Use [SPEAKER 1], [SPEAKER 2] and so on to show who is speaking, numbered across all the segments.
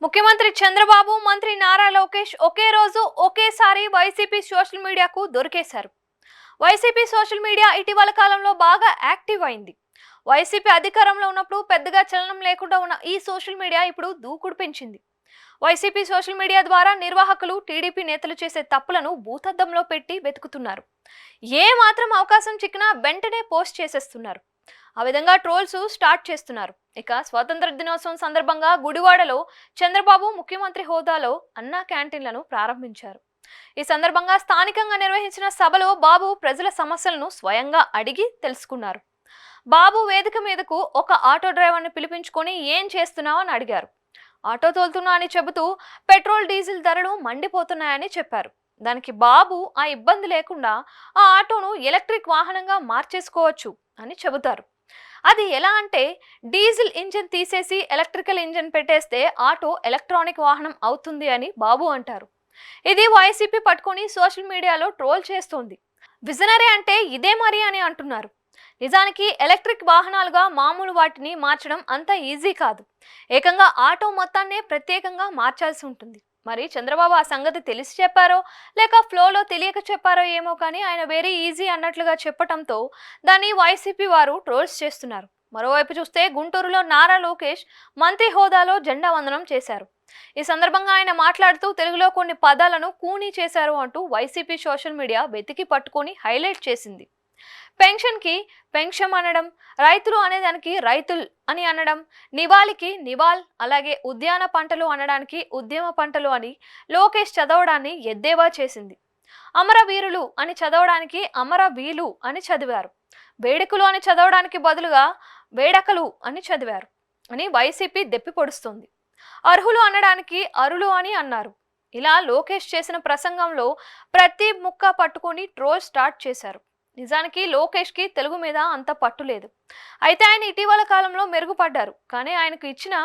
[SPEAKER 1] ముఖ్యమంత్రి చంద్రబాబు, మంత్రి నారా లోకేష్ ఒకే రోజు ఒకేసారి వైసీపీ సోషల్ మీడియాకు దొరికేశారు. వైసీపీ సోషల్ మీడియా ఇటీవల కాలంలో బాగా యాక్టివ్ అయింది. వైసీపీ అధికారంలో ఉన్నప్పుడు పెద్దగా చలనం లేకుండా ఉన్న ఈ సోషల్ మీడియా ఇప్పుడు దూకుడు పెంచింది. వైసీపీ సోషల్ మీడియా ద్వారా నిర్వాహకులు టీడీపీ నేతలు చేసే తప్పులను భూతద్దంలో పెట్టి వెతుకుతున్నారు. ఏ మాత్రం అవకాశం చిక్కినా వెంటనే పోస్ట్ చేసేస్తున్నారు. ఆ విధంగా ట్రోల్స్ స్టార్ట్ చేస్తున్నారు. ఇక స్వాతంత్ర దినోత్సవం సందర్భంగా గుడివాడలో చంద్రబాబు ముఖ్యమంత్రి హోదాలో అన్నా క్యాంటీన్లను ప్రారంభించారు. ఈ సందర్భంగా స్థానికంగా నిర్వహించిన సభలో బాబు ప్రజల సమస్యలను స్వయంగా అడిగి తెలుసుకున్నారు. బాబు వేదిక మీదకు ఒక ఆటో డ్రైవర్ని పిలిపించుకొని ఏం చేస్తున్నావు అని అడిగారు. ఆటో తోలుతున్నా అని చెబుతూ పెట్రోల్ డీజిల్ ధరలు మండిపోతున్నాయని చెప్పారు. దానికి బాబు ఆ ఇబ్బంది లేకుండా ఆ ఆటోను ఎలక్ట్రిక్ వాహనంగా మార్చేసుకోవచ్చు అని చెబుతారు. అది ఎలా అంటే డీజిల్ ఇంజిన్ తీసేసి ఎలక్ట్రికల్ ఇంజిన్ పెట్టేస్తే ఆటో ఎలక్ట్రానిక్ వాహనం అవుతుంది అని బాబు అంటారు. ఇది వైసీపీ పట్టుకొని సోషల్ మీడియాలో ట్రోల్ చేస్తోంది. విజనరీ అంటే ఇదే మరి అని అంటున్నారు. నిజానికి ఎలక్ట్రిక్ వాహనాలుగా మామూలు వాటిని మార్చడం అంత ఈజీ కాదు. ఏకంగా ఆటో మొత్తాన్నే ప్రత్యేకంగా మార్చాల్సి ఉంటుంది. మరి చంద్రబాబు ఆ సంగతి తెలిసి చెప్పారో లేక ఫ్లోలో తెలియక చెప్పారో ఏమో కానీ ఆయన వెరీ ఈజీ అన్నట్లుగా చెప్పటంతో దాన్ని వైసీపీ వారు ట్రోల్స్ చేస్తున్నారు. మరోవైపు చూస్తే గుంటూరులో నారా లోకేష్ మంత్రి హోదాలో జెండా వందనం చేశారు. ఈ సందర్భంగా ఆయన మాట్లాడుతూ తెలుగులో కొన్ని పదాలను కూనీ చేశారు అంటూ వైసీపీ సోషల్ మీడియా వెతికి పట్టుకొని హైలైట్ చేసింది. పెన్షన్ కి పెన్షన్ అనడం, రైతులు అనేదానికి రైతుల్ అని అనడం, నివాళికి నివాల్, అలాగే ఉద్యాన పంటలు అనడానికి ఉద్యమ పంటలు అని లోకేష్ చదవడాన్ని ఎద్దేవా చేసింది. అమరవీరులు అని చదవడానికి అమరవీలు అని చదివారు. వేడుకలు అని చదవడానికి బదులుగా వేడకలు అని చదివారు అని వైసీపీ దెప్పి పొడుస్తుంది. అర్హులు అనడానికి అరులు అని అన్నారు. ఇలా లోకేష్ చేసిన ప్రసంగంలో ప్రతి ముక్క పట్టుకొని ట్రోల్ స్టార్ట్ చేశారు. నిజానికి లోకేష్ కి తెలుగు మీద అంత పట్టు లేదు. అయితే ఆయన ఇటీవల కాలంలో మెరుగుపడ్డారు. కానీ ఆయనకు ఇచ్చిన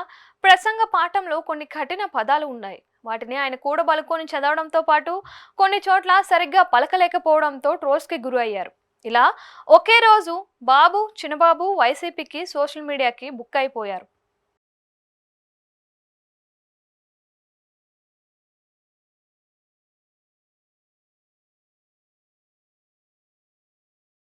[SPEAKER 1] ప్రసంగ పాఠంలో కొన్ని కఠిన పదాలు ఉన్నాయి. వాటిని ఆయన కూడబలుకొని చదవడంతో పాటు కొన్ని చోట్ల సరిగ్గా పలకలేకపోవడంతో ట్రోల్స్ కి గురి అయ్యారు. ఇలా ఒకే రోజు బాబు, చిన్నబాబు వైసీపీకి సోషల్ మీడియాకి బుక్ అయిపోయారు.